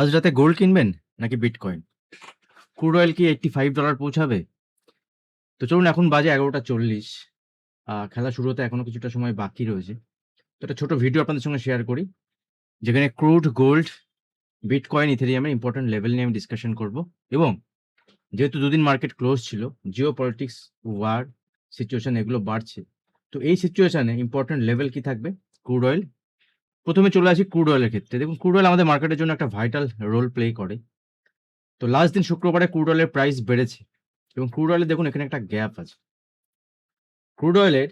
আজ রাতে গোল্ড কিনবেন নাকি বিটকয়েন? ক্রুড অয়েল কি $85 পৌঁছাবে? তো চলুন, এখন বাজে 11টা 40। খেলা শুরু হতে এখনো কিছুটা সময় বাকি রয়েছে। তো একটা ছোট ভিডিও আপনাদের সঙ্গে শেয়ার করি, যেখানে ক্রুড, গোল্ড, বিটকয়েন, ইথেরিয়ামের ইম্পোর্টেন্ট লেভেল নিয়ে আমি ডিসকাশন করব। এবং যেহেতু দুদিন মার্কেট ক্লোজ ছিল, জিওপলিটিক্স, ওয়ার সিচুয়েশন এগুলো বাড়ছে। তো এই সিচুয়েশনে ইম্পোর্টেন্ট লেভেল কি থাকবে? Crude oil. প্রথমে চলে আসি ক্রুড অয়েলের ক্ষেত্রে। দেখুন, ক্রুড অয়েল আমাদের মার্কেটের জন্য একটা ভাইটাল রোল প্লে করে। তো লাস্ট দিন শুক্রবারে ক্রুড অয়েলের প্রাইস বেড়েছে এবং ক্রুড অয়েলের দেখুন এখানে একটা গ্যাপ আছে। ক্রুড অয়েলের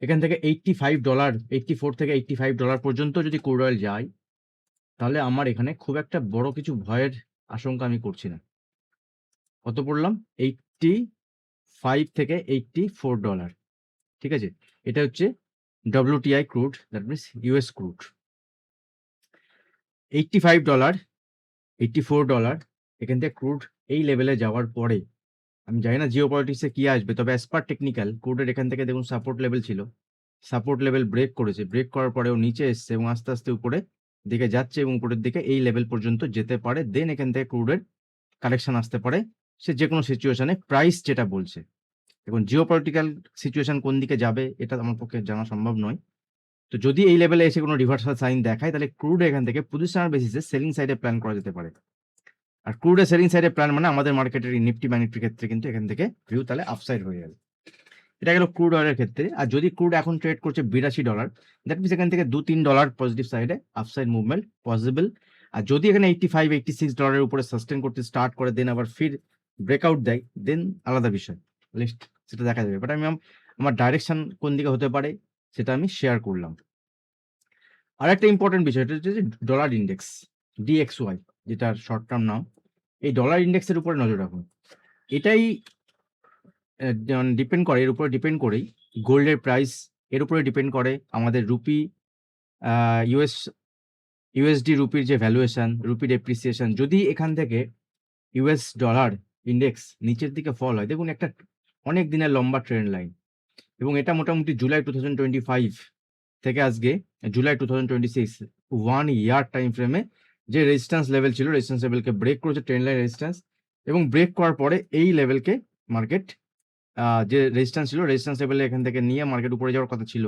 এখান থেকে $85, 84 থেকে $85 পর্যন্ত যদি ক্রুড অয়েল যায়, তাহলে আমার এখানে খুব একটা বড় কিছু ভয়ের আশঙ্কা আমি করছি না। কত পড়লাম? 85 থেকে $84। ঠিক আছে? এটা হচ্ছে WTI crude, that means US crude. $85, $84 এখান থেকে ক্রুড এই লেভেলে যাওয়ার পরে আমি জানি না জিওপলিটিক্সে কি আসবে। তবে অ্যাজ পার টেকনিক্যাল ক্রুডের এখান থেকে দেখুন সাপোর্ট লেভেল ছিল। সাপোর্ট লেভেল ব্রেক করেছে। ব্রেক করার পরেও নিচে এসছে এবং আস্তে, আস্তে উপরের দিকে যাচ্ছে এবং উপরের দিকে এই লেভেল পর্যন্ত যেতে পারে। দেন এখান থেকে ক্রুডের কারেকশন আসতে পারে। সে যেকোনো সিচুয়েশনে প্রাইস যেটা বলছে। এখন জিওপলিটিক্যাল সিচুয়েশন কোন দিকে যাবে এটা আমার পক্ষে জানা সম্ভব নয়। তো যদি এই লেভেলে এসে কোনো রিভার্সাল সাইন দেখায়, তাহলে ক্রুড এখান থেকে পজিশনাল বেসিসে সেলিং সাইডে প্ল্যান করা যেতে পারে। আর ক্রুডের সেলিং সাইডে প্ল্যান মানে আমাদের মার্কেটের নিফটি ব্যাংক ক্ষেত্রে কিন্তু এখান থেকে ভিউ তাহলে আপসাইড হয়ে যাবে। এটা গেল ক্রুড অয়েলের ক্ষেত্রে। আর যদি ক্রুড এখন ট্রেড করছে $82, দ্যাট মিনস এখান থেকে $2-3 পজিটিভ সাইডে আপসাইড মুভমেন্ট পসিবল। আর যদি এখানে $85-86 উপরে সাস্টেন করতে স্টার্ট করে, দেন আবার ফির ব্রেকআউট দেয়, দেন আলাদা বিষয়, লিস্ট সেটা দেখা যাবে। বাট আমি আমার ডাইরেকশন কোন দিকে হতে পারে সেটা আমি শেয়ার করলাম। আর একটা ইম্পর্টেন্ট বিষয়, এটা হচ্ছে যে ডলার ইন্ডেক্স, DXY, যেটার শর্ট টার্ম নাম। এই ডলার ইন্ডেক্সের উপরে নজর রাখুন। এটাই ডিপেন্ড করে, এর উপরে ডিপেন্ড করেই গোল্ডের প্রাইস, এর উপরে ডিপেন্ড করে আমাদের রুপি, ইউএসডি রুপির যে ভ্যালুয়েশন, রুপি ডেপ্রিসিয়েশন। যদি এখান থেকে ইউএস ডলার ইন্ডেক্স নিচের দিকে ফল হয়, দেখুন একটা অনেক দিনের লম্বা ট্রেন্ড লাইন এবং এটা মোটামুটি জুলাই 2025 থেকে আজকে জুলাই 2026, 1 ইয়ার টাইম ফ্রেমে যে রেজিস্ট্যান্স লেভেল ছিল, রেজিস্ট্যান্স লেভেলকে ব্রেক করেছে, ট্রেন্ড লাইন রেজিস্ট্যান্স। এবং ব্রেক করার পরে এই লেভেলকে মার্কেট, যে রেজিস্ট্যান্স ছিল, রেজিস্ট্যান্স লেভেলে এখান থেকে নিয়ে মার্কেট উপরে যাওয়ার কথা ছিল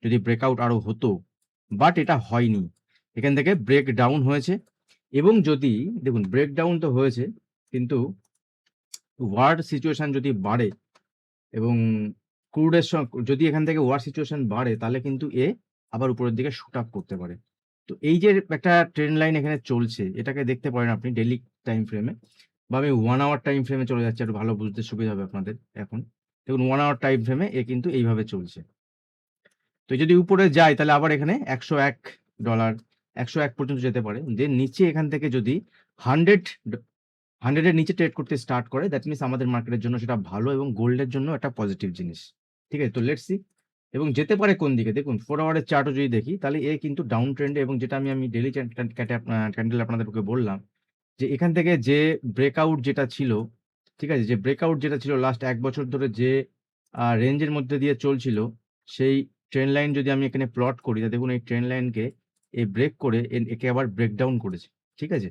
যদি ব্রেকআউট আরো হতো, বাট এটা হয়নি। এখান থেকে ব্রেক ডাউন হয়েছে। এবং যদি দেখুন ব্রেক ডাউন তো হয়েছে, কিন্তু ওয়ার সিচুয়েশন যদি বাড়ে এবং ক্রুডের যদি এখান থেকে ওয়ার সিচুয়েশন বাড়ে, তাহলে কিন্তু এ আবার উপরের দিকে শুট আপ করতে পারে। তো এই যে একটা ট্রেন্ড লাইন এখানে চলছে, এটাকে দেখতে পারেন আপনি ডেইলি টাইম ফ্রেমে, বা আমি 1 আওয়ার টাইম ফ্রেমে চলে যাচ্ছি, একটু ভালো বুঝতে সুবিধা হবে আপনাদের এখন। দেখুন 1 আওয়ার টাইম ফ্রেমে এ কিন্তু এইভাবে চলছে। তো যদি উপরে যায় তাহলে আবার এখানে $101, 101 পর্যন্ত যেতে পারে। দেন নিচে এখান থেকে যদি 100 এর নিচে ট্রেড করতে স্টার্ট করে, দ্যাট মিনস আমাদের মার্কেটের জন্য সেটা ভালো এবং গোল্ডের জন্য একটা পজিটিভ জিনিস। ঠিক আছে? তো লেটস সি। এবং যেতে পারে কোন দিকে? দেখুন 4 আওয়ারের চার্টও যদি দেখি, তাহলে এ কিন্তু ডাউন ট্রেন্ডে, এবং যেটা আমি ডেইলি ক্যান্ডেল আপনাদেরকে বললাম যে এখান থেকে যে ব্রেকআউট যেটা ছিল, ঠিক আছে? যে ব্রেকআউট যেটা ছিল লাস্ট 1 বছর ধরে যে রেঞ্জের মধ্যে দিয়ে চলছিল, সেই ট্রেন্ড লাইন যদি আমি এখানে প্লট করি, তা দেখুন এই ট্রেন্ড লাইনকে ব্রেক করে একে আবার ব্রেকডাউন করেছে। ঠিক আছে?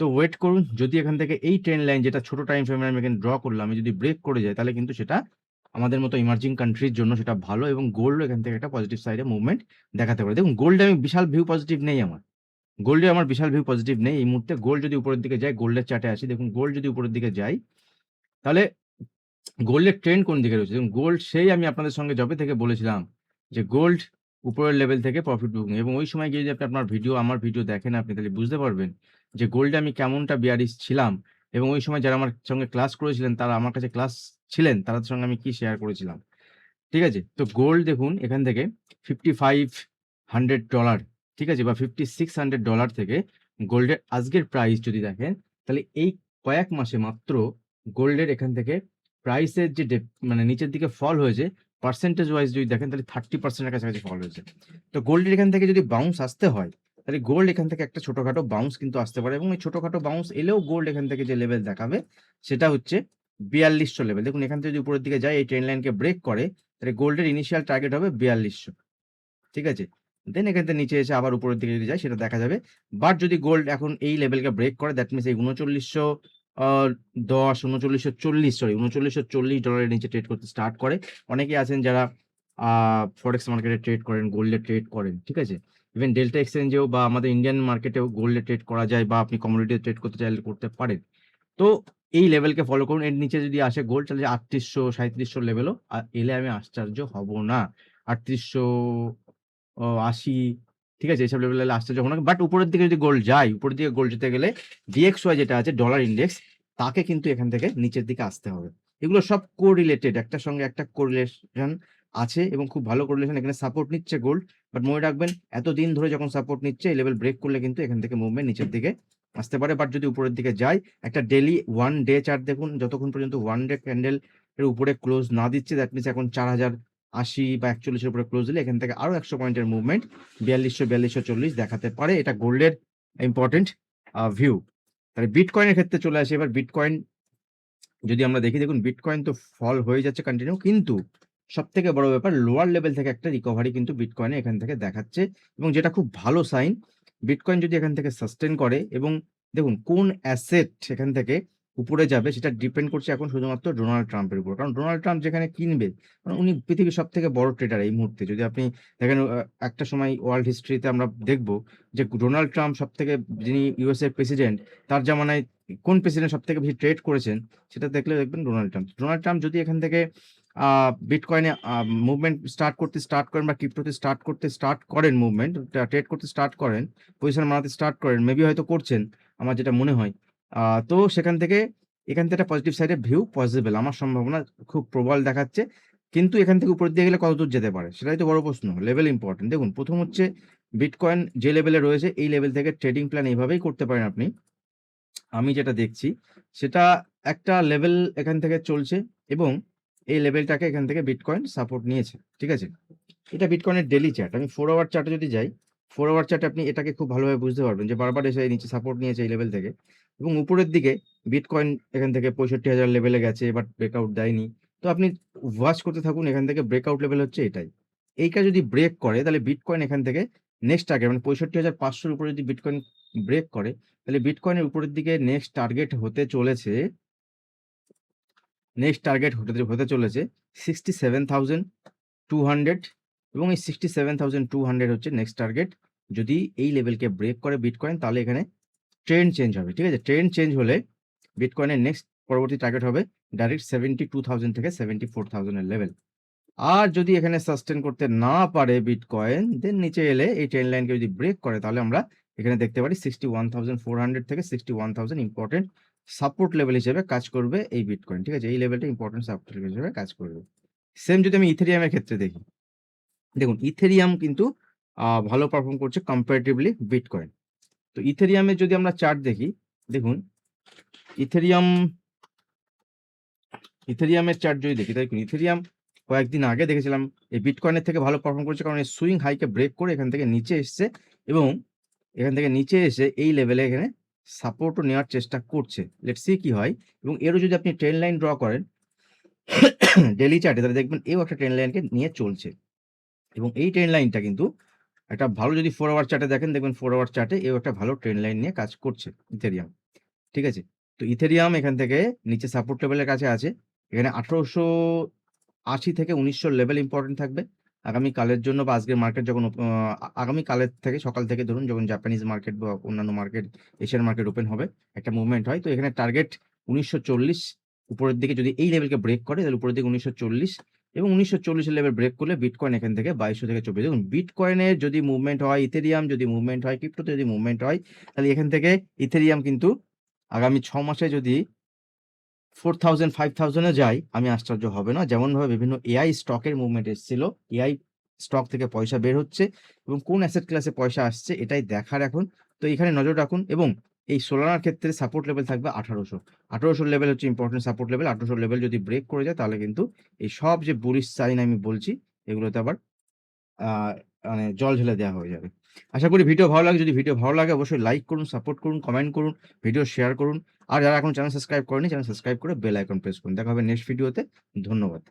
তো ওয়েট করুন, যদি এখান থেকে এই ট্রেন্ড লাইন যেটা ছোট টাইম ফ্রেমে আমি এখানে ড্র করলাম, আমি যদি ব্রেক করে যাই, তাহলে কিন্তু সেটা আমাদের মতো ইমার্জিং কান্ট্রির জন্য সেটা ভালো এবং গোল্ড এখান থেকে একটা পজিটিভ সাইডে মুভমেন্ট দেখাতে পারে। দেখুন গোল্ডে আমি বিশাল ভিউ পজিটিভ নেই আমার। গোল্ডে আমার বিশাল ভিউ পজিটিভ নেই এই মুহূর্তে। গোল্ড যদি উপরের দিকে যায়, গোল্ডের চার্টে আসি, দেখুন গোল্ড যদি উপরের দিকে যায়, তাহলে গোল্ডের ট্রেন্ড কোন দিকে রয়েছে? দেখুন গোল্ড, সেই আমি আপনাদের সঙ্গে যবে থেকে বলেছিলাম যে গোল্ড উপরের লেভেল থেকে প্রফিট বুকিং, এবং ওই সময় গিয়ে যদি আপনি আমার ভিডিও দেখেন, আপনি তাহলে বুঝতে পারবেন যে গোল্ডে আমি কেমনটা বিয়ারিশ ছিলাম। এবং ওই সময় যারা আমার সঙ্গে ক্লাস করেছিলেন, তারা আমার কাছে ক্লাস ছিলেন, তাদের সঙ্গে আমি কি শেয়ার করেছিলাম। ঠিক আছে? তো গোল্ড দেখুন এখান থেকে $5,500, ঠিক আছে, বা $5,600 থেকে গোল্ডের আজকের প্রাইস যদি দেখেন, তাহলে এই কয়েক মাসে মাত্র গোল্ডের এখান থেকে প্রাইসের যে মানে নিচের দিকে ফল হয়েছে, পার্সেন্টেজ ওয়াইজ যদি দেখেন, তাহলে 30% এর কাছাকাছি ফল হয়েছে। তো গোল্ডের এখান থেকে যদি বাউন্স আসতে হয়, তাহলে গোল্ড এখান থেকে একটা ছোটখাটো বাউন্স কিন্তু আসতে পারে, এবং এই ছোটখাটো বাউন্স এলেও গোল্ড এখান থেকে যে লেভেল দেখাবে, সেটা হচ্ছে 4200 লেভেল। দেখুন এখান থেকে যদি উপরের দিকে যায়, এই ট্রেন্ড লাইনকে ব্রেক করে, তাহলে গোল্ডের ইনিশিয়াল টার্গেট হবে 4200। ঠিক আছে? দেন এখান থেকে নিচে এসে আবার উপরের দিকে যদি যায় সেটা দেখা যাবে। বাট যদি গোল্ড এখন এই লেভেলকে ব্রেক করে, দ্যাট মিনস এই 3940 ডলারের নিচে ট্রেড করতে স্টার্ট করে। অনেকেই আছেন যারা ফরেক্স মার্কেটে ট্রেড করেন, গোল্ডে ট্রেড করেন, ঠিক আছে? ইভেন ডেল্টা এক্সচেঞ্জেও বা আমাদের ইন্ডিয়ান মার্কেটেও গোল্ডে ট্রেড করা যায়, বা আপনি কমোডিটিতে ট্রেড করতে চাইলে করতে পারেন। তো এই লেভেলকে ফলো করুন। এর নিচে যদি আসে গোল্ড, তাহলে 3800-3700 লেভেলও এলে আমি আশ্চর্য হব না। 3880, ঠিক আছে? এসব লেভেল এলে আশ্চর্য হব না। বাট উপরের দিকে যদি গোল্ড যায়, উপরের দিকে গোল্ড যেতে গেলে DXY যেটা আছে ডলার ইন্ডেক্স, তাকে কিন্তু এখান থেকে নিচের দিকে আসতে হবে। এগুলো সব কোরিলেটেড, একটার সঙ্গে একটা কোরিলেশন আছে এবং খুব ভালো কোরিলেশন। এখানে সাপোর্ট নিচ্ছে গোল্ড, বাট মনে রাখবেন এতদিন ধরে যখন সাপোর্ট নিচ্ছে, এই লেভেল ব্রেক করলে কিন্তু এখান থেকে মুভমেন্ট নিচের দিকে আসতে পারে। বাট যদি উপরের দিকে যায়, একটা ডেইলি 1 ডে চার্ট দেখুন, যতক্ষণ পর্যন্ত 1 ডে ক্যান্ডেল এর উপরে ক্লোজ না দিচ্ছে, দ্যাট মিনস এখন 4080 বা 41 এর উপরে ক্লোজ দিলে এখান থেকে আরো 100 পয়েন্টের মুভমেন্ট 4240 দেখাতে পারে। এটা গোল্ডের ইম্পর্টেন্ট ভিউ। তাহলে বিটকয়েনের ক্ষেত্রে চলে আসি এবার। বিটকয়েন যদি আমরা দেখি, দেখুন বিটকয়েন তো ফল হয়ে যাচ্ছে কন্টিনিউ, কিন্তু সবথেকে বড় ব্যাপার লোয়ার লেভেল থেকে একটা রিকভারি কিন্তু বিটকয়েনে এখান থেকে দেখাচ্ছে, এবং যেটা খুব ভালো সাইন। বিটকয়েন যদি এখান থেকে সাস্টেন করে, এবং দেখুন কোন অ্যাসেট এখান থেকে উপরে যাবে সেটা ডিপেন্ড করছে এখন শুধুমাত্র ডোনাল্ড ট্রাম্পের উপর। কারণ ডোনাল্ড ট্রাম্প যেখানে কিনবে, কারণ উনি পৃথিবীর সব থেকে বড় ট্রেডার এই মুহূর্তে। যদি আপনি দেখেন একটা সময় ওয়ার্ল্ড হিস্ট্রিতে আমরা দেখব যে ডোনাল্ড ট্রাম্প সব থেকে, যিনি ইউএস এর প্রেসিডেন্ট, তার জামানায় কোন প্রেসিডেন্ট সব থেকে বেশি ট্রেড করেছেন, সেটা দেখলে দেখবেন ডোনাল্ড ট্রাম্প। ডোনাল্ড ট্রাম্প যদি এখান থেকে বিটকয়েনে মুভমেন্ট স্টার্ট করেন, বা ক্রিপ্টোতে স্টার্ট করেন, মুভমেন্ট ট্রেড করতে স্টার্ট করেন, পজিশন বানাতে স্টার্ট করেন, মেবি হয়তো করছেন, আমার যেটা মনে হয়। তো সেখান থেকে এখান থেকে একটা পজিটিভ সাইডে ভিউ পসিবল, আমার সম্ভাবনা খুব প্রবল দেখাচ্ছে। কিন্তু এখান থেকে উপর দিয়ে গেলে কত দূর যেতে পারে সেটাই তো বড় প্রশ্ন। Level important. দেখুন প্রথম হচ্ছে বিটকয়েন যে লেভেলে রয়েছে, এই লেভেল থেকে ট্রেডিং প্ল্যান এইভাবেই করতে পারেন আপনি। আমি যেটা দেখছি সেটা একটা লেভেল এখান থেকে চলছে, এবং এই লেভেলটাকে এখান থেকে বিটকয়েন সাপোর্ট নিয়েছে, ঠিক আছে? এটা বিটকয়েনের ডেইলি চার্ট। আমি 4 আওয়ার চার্টে যদি যাই, 4 আওয়ার চার্টে আপনি এটাকে খুব ভালোভাবে বুঝতে পারবেন যে বারবার এসে নিচে সাপোর্ট নিয়েছে এই লেভেল থেকে, এবং উপরের দিকে বিটকয়েন এখান থেকে 65,000 লেভেলে গেছে, বাট ব্রেকআউট দেয়নি। তো আপনি ওয়াচ করতে থাকুন, এখান থেকে ব্রেকআউট লেভেল হচ্ছে এটাই। এইটা যদি ব্রেক করে, তাহলে বিটকয়েন এখান থেকে নেক্সট টার্গেট, মানে 65,500 এর উপরে যদি বিটকয়েন ব্রেক করে, তাহলে বিটকয়েনের উপরের দিকে নেক্সট টার্গেট হতে চলেছে 67,200, এবং এই 67,200 হচ্ছে নেক্সট টার্গেট। যদি এই লেভেলকে ব্রেক করে বিটকয়েন, তাহলে এখানে ট্রেন্ড চেঞ্জ হবে, ঠিক আছে? ট্রেন্ড চেঞ্জ হলে বিটকয়েনের নেক্সট পরবর্তী টার্গেট হবে ডাইরেক্ট 72,000 থেকে 74,000 এর লেভেল। আর যদি এখানে সাস্টেন করতে না পারে বিটকয়েন, দেন নিচে এলে এই ট্রেন্ড লাইনকে যদি ব্রেক করে, তাহলে আমরা এখানে দেখতে পারি 61,400 থেকে 61,000 ইম্পর্টেন্ট সাপোর্ট লেভেল হিসেবে কাজ করবে এই বিটকয়েন, ঠিক আছে? এই লেভেলটা ইম্পর্টেন্ট সাপোর্ট লেভেল হিসেবে কাজ করবে। সেম যদি আমি ইথেরিয়ামের ক্ষেত্রে দেখি, দেখুন ইথেরিয়াম কিন্তু ভালো পারফর্ম করছে কম্পারেটিভলি বিটকয়েন। তো ইথেরিয়ামের যদি আমরা চার্ট দেখি, দেখুন ইথেরিয়ামের চার্ট যদি দেখি, দেখুন ইথেরিয়াম কয়েকদিন আগে দেখেছিলাম এই বিটকয়েনের থেকে ভালো পারফর্ম করেছে, কারণ এই সুইং হাইকে ব্রেক করে এখান থেকে নিচে এসছে, এবং এখান থেকে নিচে এসে এই লেভেলে এখানে সাপোর্টও নেওয়ার চেষ্টা করছে। লেটস সি কি হয়। এবং এরও যদি আপনি ট্রেন্ড লাইন ড্র করেন ডেইলি চার্টে, তাহলে দেখবেন এও একটা ট্রেন্ড লাইনকে নিয়ে চলছে, এবং এই ট্রেন্ড লাইনটা কিন্তু একটা ভালো, যদি 4 আওয়ার চার্টে দেখেন, দেখবেন 4 আওয়ার চার্টে এও একটা ভালো ট্রেন্ড লাইন নিয়ে কাজ করছে ইথেরিয়াম, ঠিক আছে? তো ইথেরিয়াম এখান থেকে নিচে সাপোর্ট লেভেলের কাছে আছে। এখানে 1880 থেকে 1900 লেভেল ইম্পর্টেন্ট থাকবে আগামী কালের জন্য, বা আজকের মার্কেট যখন আগামী কালের থেকে সকাল থেকে ধরুন, যখন জাপানিজ মার্কেট বা অন্যান্য মার্কেট, এশিয়ান মার্কেট ওপেন হবে, একটা মুভমেন্ট হয়। তো এখানে টার্গেট 1940 উপরের দিকে, যদি এই লেভেলকে ব্রেক করে তাহলে উপরের দিকে 1940, এবং 1940 এর লেভেল ব্রেক করলে বিটকয়েন এখান থেকে 2200 থেকে 24। দেখুন বিটকয়েনের যদি মুভমেন্ট হয়, ইথেরিয়াম যদি মুভমেন্ট হয়, ক্রিপ্টোতে যদি মুভমেন্ট হয়, তাহলে এখান থেকে ইথেরিয়াম কিন্তু আগামী 6 মাসে যদি 4000 5000 এ যায়, আমি আশ্চর্য হবে না। যেমনভাবে বিভিন্ন এআই স্টকের মুভমেন্ট এসেছিল, এআই স্টক থেকে পয়সা বের হচ্ছে, এবং কোন অ্যাসেট ক্লাসে পয়সা আসছে এটাই দেখার এখন। তো এখানে নজর রাখুন, এবং এই সোলানার ক্ষেত্রে সাপোর্ট লেভেল থাকবে 1800। 1800 লেভেল হচ্ছে ইম্পর্টেন্ট সাপোর্ট লেভেল। 1800 লেভেল যদি ব্রেক করে যায়, তাহলে কিন্তু এই সব যে বুলিশ সাইন আমি বলছি, এগুলোতে আবার আ মানে জল ঢেলে দেওয়া হয়ে যাবে। আশা করি ভিডিও ভালো লাগে। যদি ভিডিও ভালো লাগে অবশ্যই লাইক করুন, সাপোর্ট করুন, কমেন্ট করুন, ভিডিও শেয়ার করুন। আর যারা এখনো চ্যানেল সাবস্ক্রাইব করেনি, চ্যানেল সাবস্ক্রাইব করে বেল আইকন প্রেস করুন। দেখা হবে নেক্সট ভিডিওতে। ধন্যবাদ।